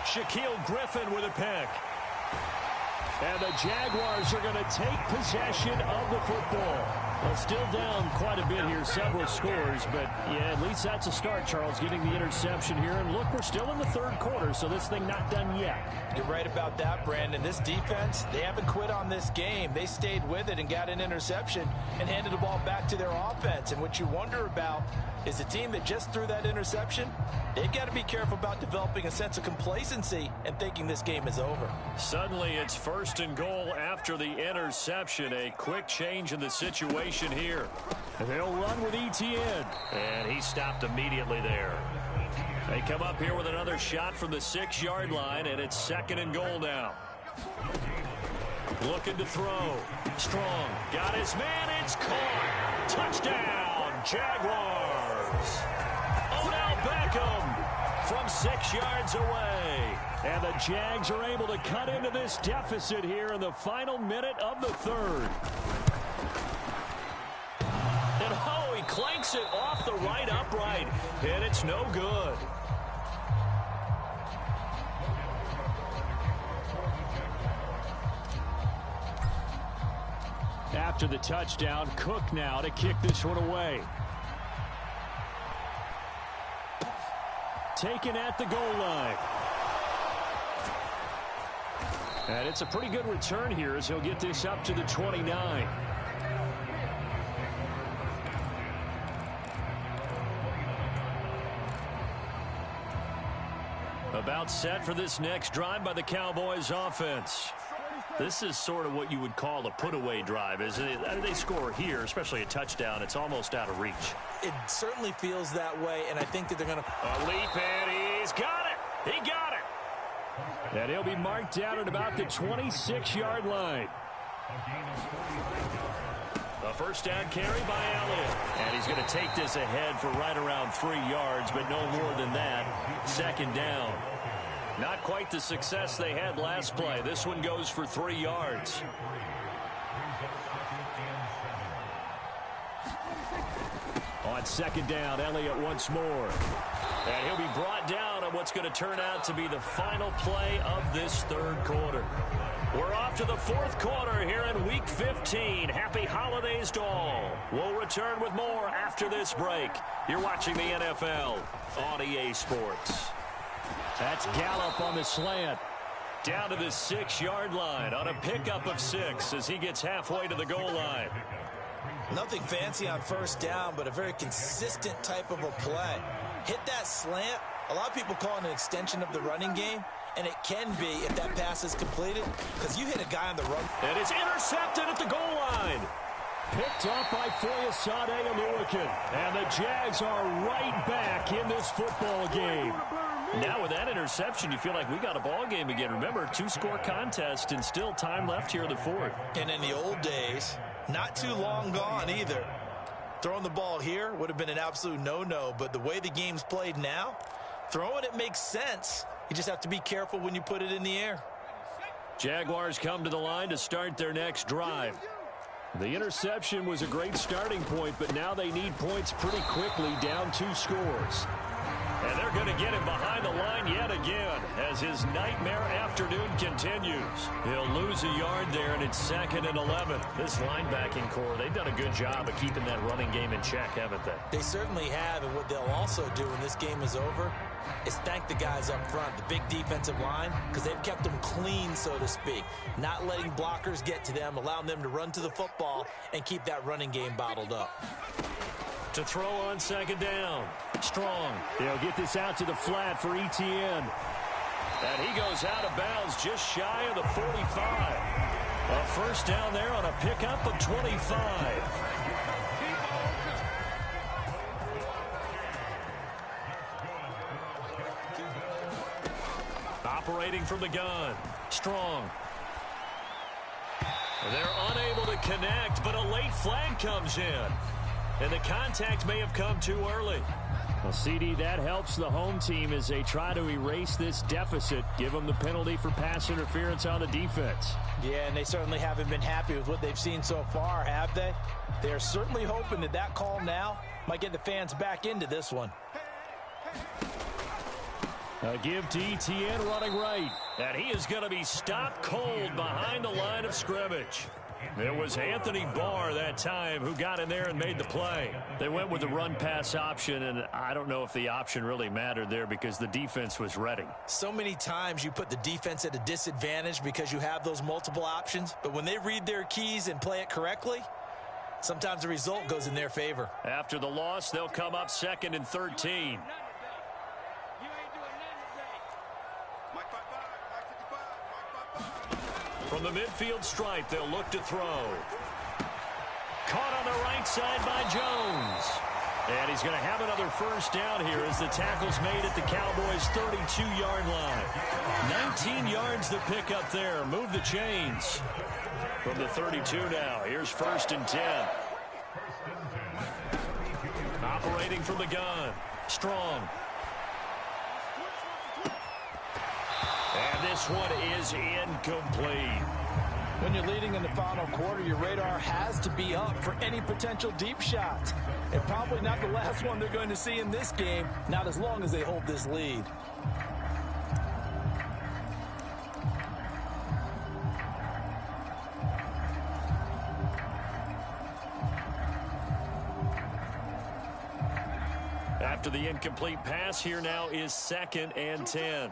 Speaker 1: Shaquille Griffin with a pick.
Speaker 3: And the Jaguars are going to take possession of the football. Well, still down quite a bit here, several scores, but yeah, at least that's a start, Charles, getting the interception here. And look, we're still in the third quarter, so this thing not done yet.
Speaker 2: You're right about that, Brandon. This defense, they haven't quit on this game. They stayed with it and got an interception and handed the ball back to their offense. And what you wonder about is a team that just threw that interception, they've got to be careful about developing a sense of complacency and thinking this game is over.
Speaker 1: Suddenly it's 1st and goal after the interception. A quick change in the situation here.
Speaker 3: They'll run with Etienne.
Speaker 1: And he stopped immediately there. They come up here with another shot from the 6-yard line, and it's 2nd and goal now. Looking to throw. Strong. Got his man. It's caught. Touchdown, Jaguars. Odell Beckham from 6 yards away.
Speaker 3: And the Jags are able to cut into this deficit here in the final minute of the third.
Speaker 1: And oh, he clanks it off the right upright. And it's no good.
Speaker 3: After the touchdown, Cook now to kick this one away. Taken at the goal line. And it's a pretty good return here as he'll get this up to the 29.
Speaker 1: About set for this next drive by the Cowboys offense. This is sort of what you would call a put-away drive, isn't it? They score here, especially a touchdown. It's almost out of reach.
Speaker 2: It certainly feels that way, and I think that they're going to...
Speaker 1: A leap, and he's got it. He got it.
Speaker 3: And he'll be marked down at about the 26-yard line.
Speaker 1: A first down carry by Elliott. And he's going to take this ahead for right around 3 yards, but no more than that. Second down. Not quite the success they had last play. This one goes for 3 yards. On second down, Elliott once more. And he'll be brought down on what's going to turn out to be the final play of this third quarter. We're off to the fourth quarter here in Week 15. Happy holidays to all. We'll return with more after this break. You're watching the NFL on EA Sports.
Speaker 3: That's Gallup on the slant.
Speaker 1: Down to the 6-yard line on a pickup of 6 as he gets halfway to the goal line.
Speaker 2: Nothing fancy on first down, but a very consistent type of a play. Hit that slant. A lot of people call it an extension of the running game, and it can be if that pass is completed, because you hit a guy on the run.
Speaker 1: And it's intercepted at the goal line.
Speaker 3: Picked up by Foyesade Oluwakin. And the Jags are right back in this football game.
Speaker 1: Now with that interception, you feel like we got a ball game again. Remember, 2-score contest and still time left here in the fourth.
Speaker 2: And in the old days, not too long gone either. Throwing the ball here would have been an absolute no-no, but the way the game's played now, throwing it makes sense. You just have to be careful when you put it in the air.
Speaker 1: Jaguars come to the line to start their next drive.
Speaker 3: The interception was a great starting point, but now they need points pretty quickly, down 2 scores.
Speaker 1: And they're going to get him behind the line yet again as his nightmare afternoon continues. He'll lose a yard there, and it's 2nd and 11. This linebacking core, they've done a good job of keeping that running game in check, haven't they?
Speaker 2: They certainly have, and what they'll also do when this game is over is thank the guys up front, the big defensive line, because they've kept them clean, so to speak. Not letting blockers get to them, allowing them to run to the football and keep that running game bottled up.
Speaker 1: To throw on 2nd down. Strong.
Speaker 3: They'll get this out to the flat for Etienne.
Speaker 1: And he goes out of bounds just shy of the 45. A first down there on a pickup of 25. Operating from the gun. Strong. They're unable to connect, but a late flag comes in. And the contact may have come too early.
Speaker 3: Well, CD, that helps the home team as they try to erase this deficit. Give them the penalty for pass interference on the defense.
Speaker 2: Yeah, and they certainly haven't been happy with what they've seen so far, have they? They're certainly hoping that that call now might get the fans back into this one.
Speaker 3: A give to Etienne running right.
Speaker 1: And he is going to be stopped cold behind the line of scrimmage. It was Anthony Barr that time who got in there and made the play.
Speaker 3: They went with the run-pass option, and I don't know if the option really mattered there because the defense was ready.
Speaker 2: So many times you put the defense at a disadvantage because you have those multiple options, but when they read their keys and play it correctly, sometimes the result goes in their favor.
Speaker 1: After the loss, they'll come up 2nd and 13. From the midfield stripe, they'll look to throw. Caught on the right side by Jones. And he's going to have another first down here as the tackle's made at the Cowboys' 32-yard line. 19 yards to pick up there. Move the chains. From the 32 now, here's 1st and 10. Operating from the gun. Strong. And this one is incomplete.
Speaker 2: When you're leading in the final quarter, your radar has to be up for any potential deep shots. And probably not the last one they're going to see in this game, not as long as they hold this lead.
Speaker 1: After the incomplete pass, here now is 2nd and 10.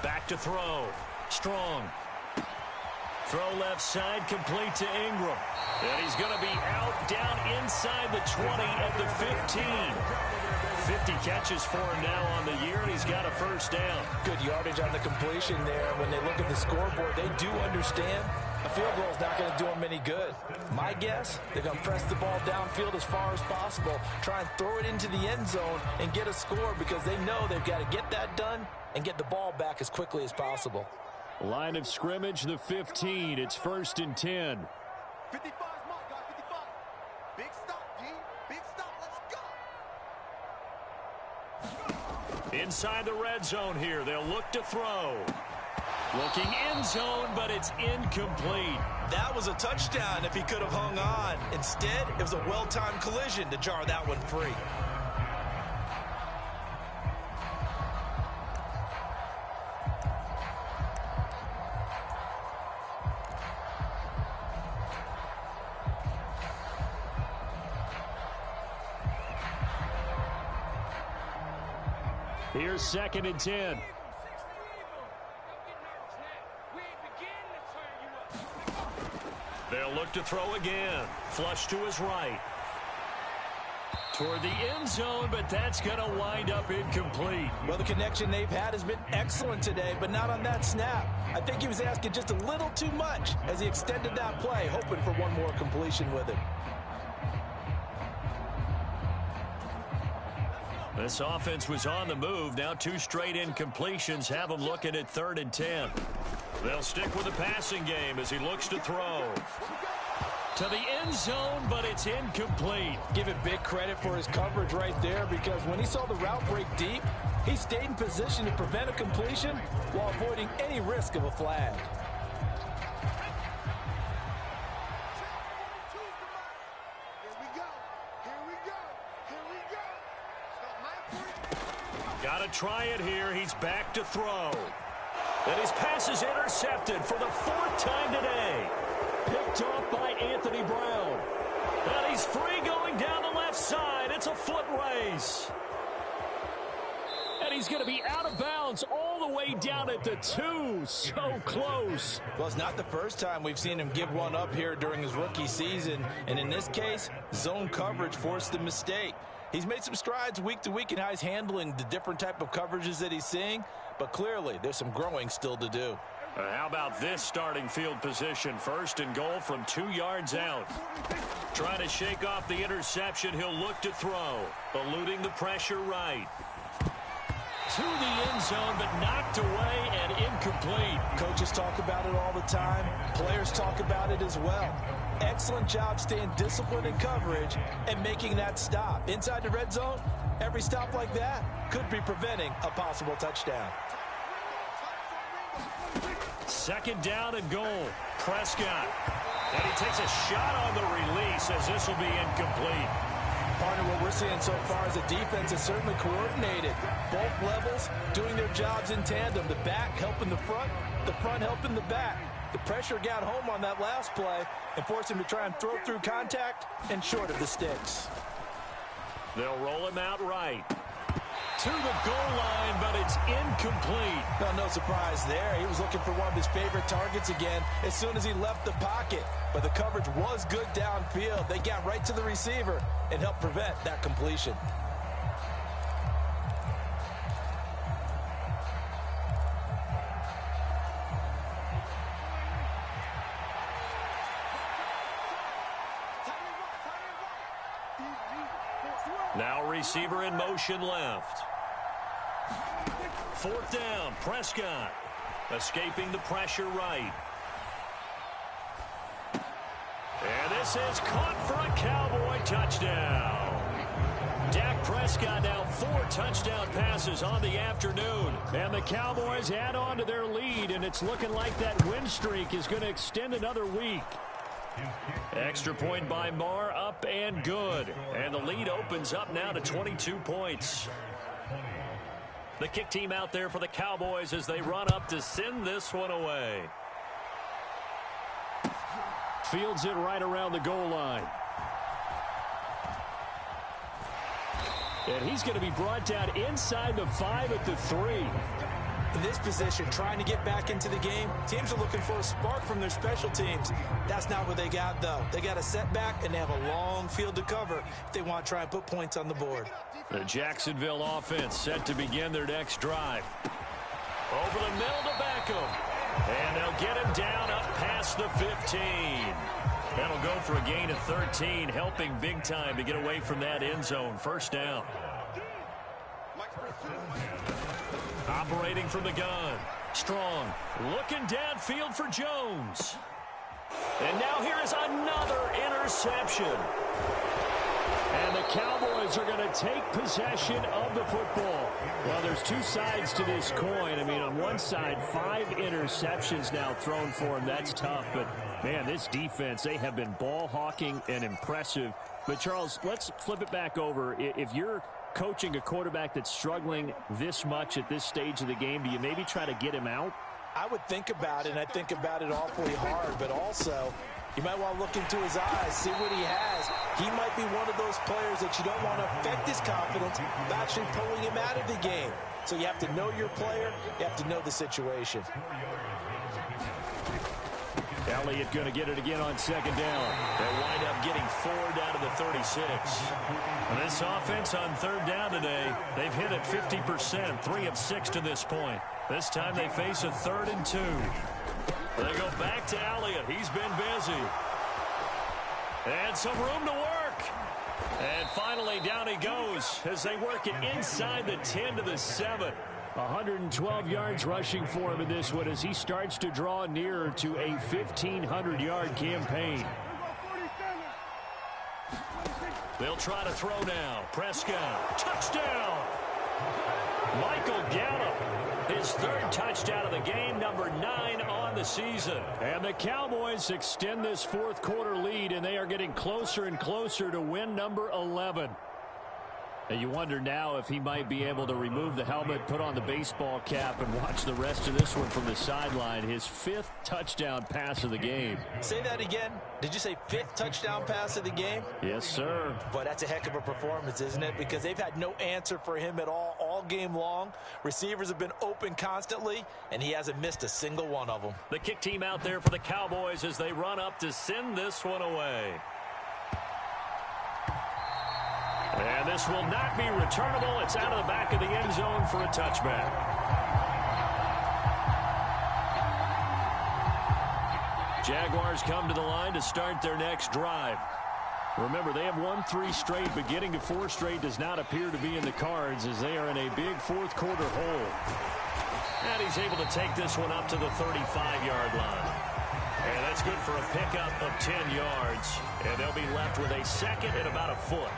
Speaker 1: Back to throw. Strong. Throw left side, complete to Ingram. And he's going to be out, down inside the 20 at the 15. 50 catches for him now on the year, and he's got a first down.
Speaker 2: Good yardage on the completion there. When they look at the scoreboard, they do understand a field goal is not going to do them any good. My guess, they're going to press the ball downfield as far as possible, try and throw it into the end zone and get a score because they know they've got to get that done and get the ball back as quickly as possible.
Speaker 3: Line of scrimmage, the 15. It's 1st and 10.
Speaker 4: 55's mark, guys, 55. Big stop, G. Big stop. Let's go.
Speaker 1: Inside the red zone here. They'll look to throw. Looking end zone, but it's incomplete.
Speaker 2: That was a touchdown if he could have hung on. Instead, it was a well-timed collision to jar that one free.
Speaker 3: Here's 2nd and 10.
Speaker 1: They'll look to throw again. Flush to his right. Toward the end zone, but that's going to wind up incomplete.
Speaker 2: Well, the connection they've had has been excellent today, but not on that snap. I think he was asking just a little too much as he extended that play, hoping for one more completion with it.
Speaker 1: This offense was on the move. Now 2 straight incompletions have them looking at 3rd and 10. They'll stick with the passing game as he looks to throw. To the end zone, but it's incomplete.
Speaker 2: Give it big credit for his coverage right there, because when he saw the route break deep, he stayed in position to prevent a completion while avoiding any risk of a flag.
Speaker 1: Got to try it here. He's back to throw. And his pass is intercepted for the 4th time today. Picked off by Anthony Brown. And he's free going down the left side. It's a foot race. And he's going to be out of bounds all the way down at the 2. So close.
Speaker 2: Well, it's not the first time we've seen him give one up here during his rookie season. And in this case, zone coverage forced the mistake. He's made some strides week to week in how he's handling the different type of coverages that he's seeing, but clearly there's some growing still to do.
Speaker 1: How about this starting field position? 1st and goal from 2 yards out. Trying to shake off the interception. He'll look to throw. Eluding the pressure right. To the end zone, but knocked away and incomplete.
Speaker 2: Coaches talk about it all the time. Players talk about it as well. Excellent job staying disciplined in coverage and making that stop. Inside the red zone, every stop like that could be preventing a possible touchdown.
Speaker 1: 2nd down and goal. Prescott. And he takes a shot on the release as this will be incomplete.
Speaker 2: Partner, what we're seeing so far is the defense is certainly coordinated. Both levels doing their jobs in tandem. The back helping the front helping the back. The pressure got home on that last play and forced him to try and throw through contact and short of the sticks.
Speaker 1: They'll roll him out right. To the goal line, but it's incomplete.
Speaker 2: No surprise there. He was looking for one of his favorite targets again as soon as he left the pocket. But the coverage was good downfield. They got right to the receiver and helped prevent that completion.
Speaker 1: Now receiver in motion left. 4th down, Prescott. Escaping the pressure right. And this is caught for a Cowboy touchdown. Dak Prescott now 4 touchdown passes on the afternoon.
Speaker 3: And the Cowboys add on to their lead, and it's looking like that win streak is going to extend another week.
Speaker 1: Extra point by Marr, up and good. And the lead opens up now to 22 points. The kick team out there for the Cowboys as they run up to send this one away.
Speaker 3: Fields it right around the goal line. And he's going to be brought down inside the 5 at the 3.
Speaker 2: In this position, trying to get back into the game, teams are looking for a spark from their special teams. That's not what they got, though. They got a setback, and they have a long field to cover if they want to try and put points on the board.
Speaker 1: The Jacksonville offense set to begin their next drive. Over the middle to Beckham. And they'll get him down up past the 15. That'll go for a gain of 13, helping big time to get away from that end zone. 1st down. Operating from the gun. Strong. Looking downfield for Jones. And now here is another interception.
Speaker 3: And the Cowboys are going to take possession of the football. Well, there's two sides to this coin. I mean, on one side, 5 interceptions now thrown for him. That's tough. But, man, this defense, they have been ball hawking and impressive. But, Charles, let's flip it back over. If you're coaching a quarterback that's struggling this much at this stage of the game, do you maybe try to get him out?
Speaker 2: I would think about it, and I think about it awfully hard, but also you might want to look into his eyes, see what he has. He might be one of those players that you don't want to affect his confidence by actually pulling him out of the game. So you have to know your player, you have to know the situation.
Speaker 3: Elliott going to get it again on second down.
Speaker 1: They'll wind up getting 4 down to the 36. And this offense on third down today, they've hit it 50%, 3 of 6 to this point. This time they face a 3rd and 2. They go back to Elliott. He's been busy. And some room to work. And finally down he goes as they work it inside the 10 to the 7.
Speaker 3: 112 yards rushing for him in this one as he starts to draw nearer to a 1,500-yard campaign.
Speaker 1: They'll try to throw now. Prescott, touchdown! Michael Gallup, his 3rd touchdown of the game, number 9 on the season.
Speaker 3: And the Cowboys extend this 4th quarter lead, and they are getting closer and closer to win number 11. And you wonder now if he might be able to remove the helmet, put on the baseball cap, and watch the rest of this one from the sideline. His 5th touchdown pass of the game.
Speaker 2: Say that again. Did you say 5th touchdown pass of the game?
Speaker 3: Yes, sir.
Speaker 2: But that's a heck of a performance, isn't it? Because they've had no answer for him at all game long. Receivers have been open constantly, and he hasn't missed a single one of them.
Speaker 1: The kick team out there for the Cowboys as they run up to send this one away.
Speaker 3: And this will not be returnable. It's out of the back of the end zone for a touchback. Jaguars come to the line to start their next drive. Remember, they have won 3 straight, but getting to 4 straight does not appear to be in the cards as they are in a big 4th quarter hole.
Speaker 1: And he's able to take this one up to the 35-yard line. And that's good for a pickup of 10 yards. And they'll be left with a 2nd and about a foot.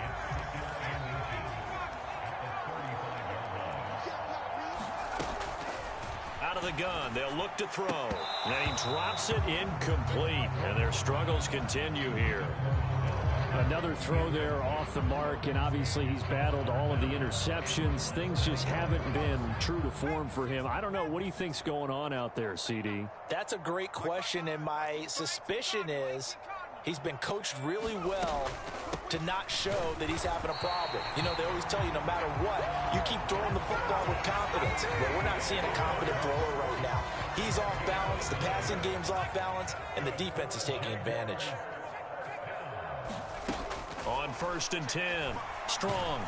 Speaker 1: Out of the gun, they'll look to throw. And he drops it incomplete. And their struggles continue here.
Speaker 3: Another throw there off the mark, and obviously he's battled all of the interceptions. Things just haven't been true to form for him. I don't know. What do you think's going on out there, CD?
Speaker 2: That's a great question, and my suspicion is he's been coached really well to not show that he's having a problem. You know, they always tell you no matter what, you keep throwing the football with confidence. But we're not seeing a confident thrower right now. He's off balance, the passing game's off balance, and the defense is taking advantage.
Speaker 1: On 1st and 10, Strong.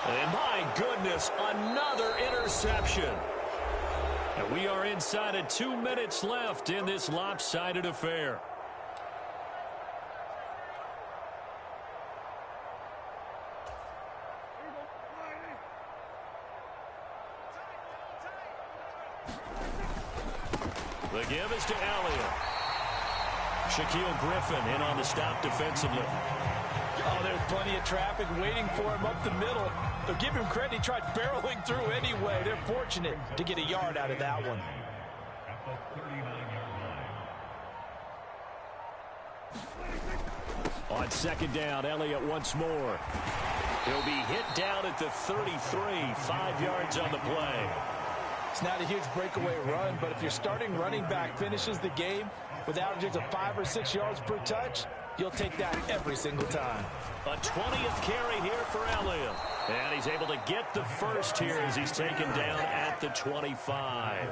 Speaker 1: And my goodness, another interception. And we are inside of 2 minutes left in this lopsided affair. The give is to Elliott. Shaquille Griffin in on the stop defensively.
Speaker 2: Oh, there's plenty of traffic waiting for him up the middle. But give him credit, he tried barreling through anyway. They're fortunate to get a yard out of that one.
Speaker 3: On 2nd down, Elliott once more.
Speaker 1: He'll be hit down at the 33, 5 yards on the play.
Speaker 2: It's not a huge breakaway run, but if your starting running back finishes the game with averages of 5 or 6 yards per touch, you'll take that every single time.
Speaker 1: A 20th carry here for Elliott. And he's able to get the first here as he's taken down at the 25.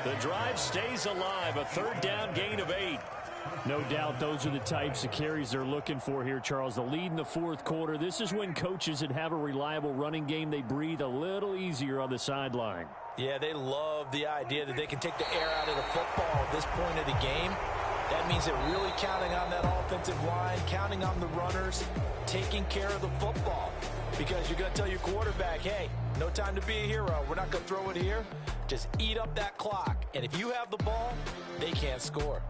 Speaker 1: The drive stays alive, a 3rd down gain of 8.
Speaker 3: No doubt those are the types of carries they're looking for here, Charles. The lead in the 4th quarter. This is when coaches that have a reliable running game, they breathe a little easier on the sideline.
Speaker 2: Yeah, they love the idea that they can take the air out of the football at this point of the game. That means they're really counting on that offensive line, counting on the runners, taking care of the football. Because you're going to tell your quarterback, hey, no time to be a hero. We're not going to throw it here. Just eat up that clock. And if you have the ball, they can't score.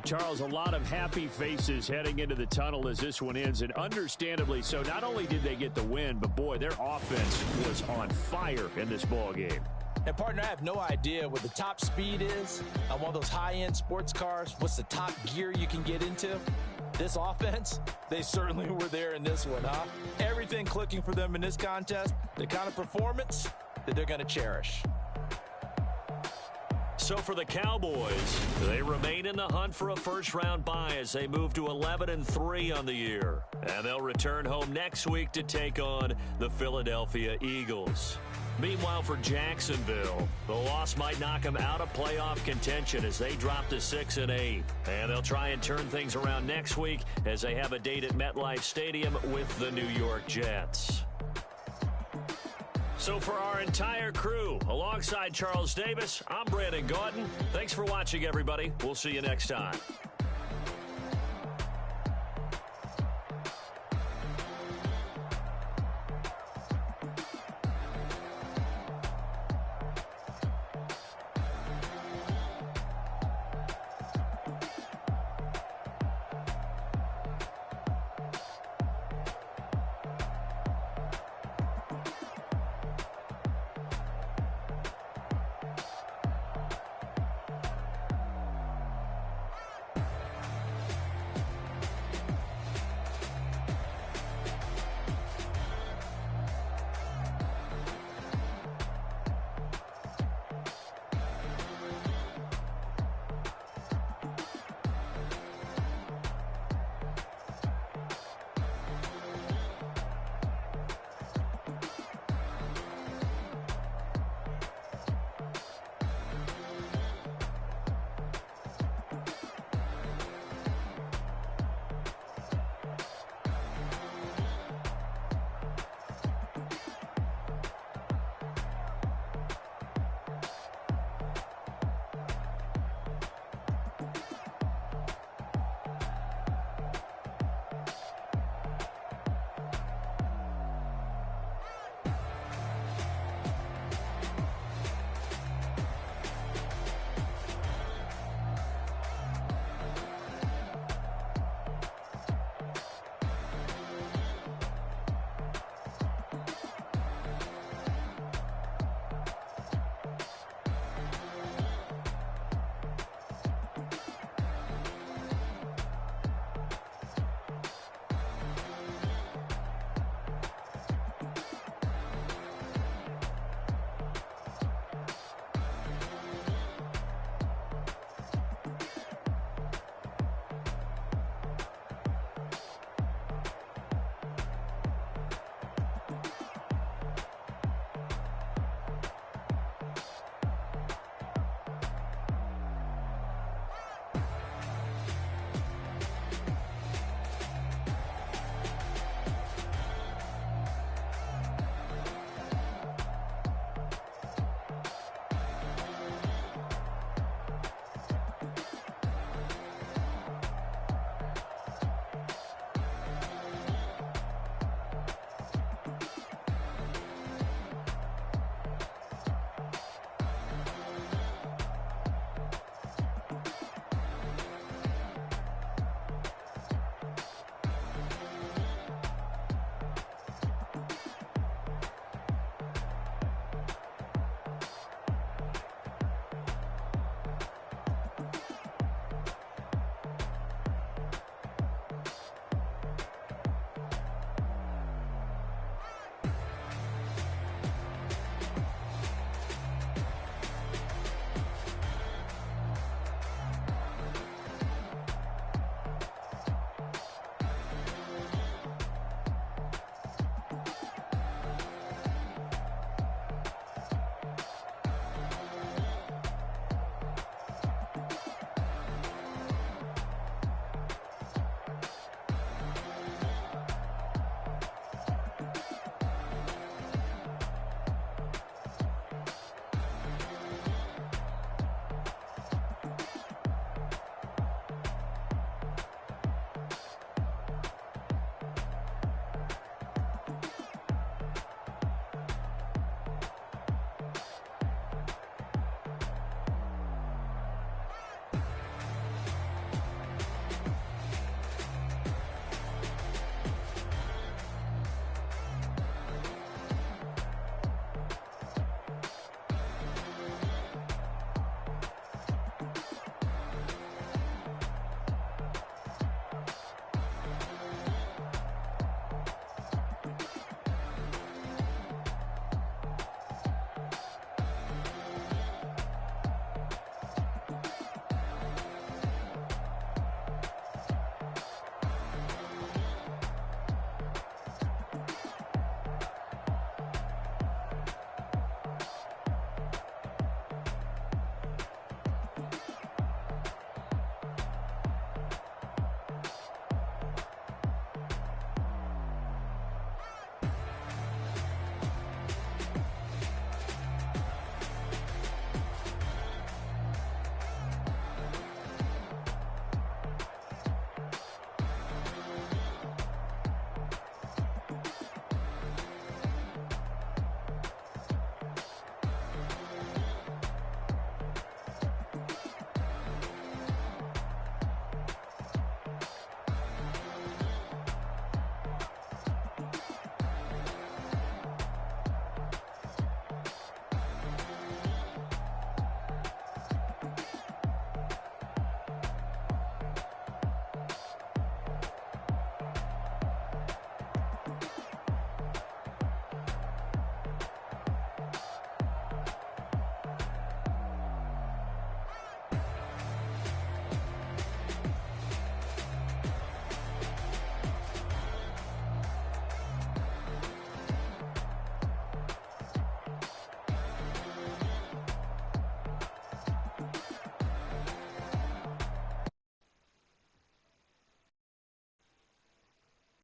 Speaker 3: Charles, a lot of happy faces heading into the tunnel as this one ends, and understandably so. Not only did they get the win, but, boy, their offense was on fire in this ball game.
Speaker 2: And, partner, I have no idea what the top speed is on one of those high-end sports cars. What's the top gear you can get into? This offense, they certainly were there in this one, huh? Everything clicking for them in this contest, the kind of performance that they're going to cherish.
Speaker 1: So for the Cowboys, they remain in the hunt for a first-round bye as they move to 11-3 on the year. And they'll return home next week to take on the Philadelphia Eagles. Meanwhile, for Jacksonville, the loss might knock them out of playoff contention as they drop to 6-8. And they'll try and turn things around next week as they have a date at MetLife Stadium with the New York Jets. So for our entire crew, alongside Charles Davis, I'm Brandon Gaudin. Thanks for watching, everybody. We'll see you next time.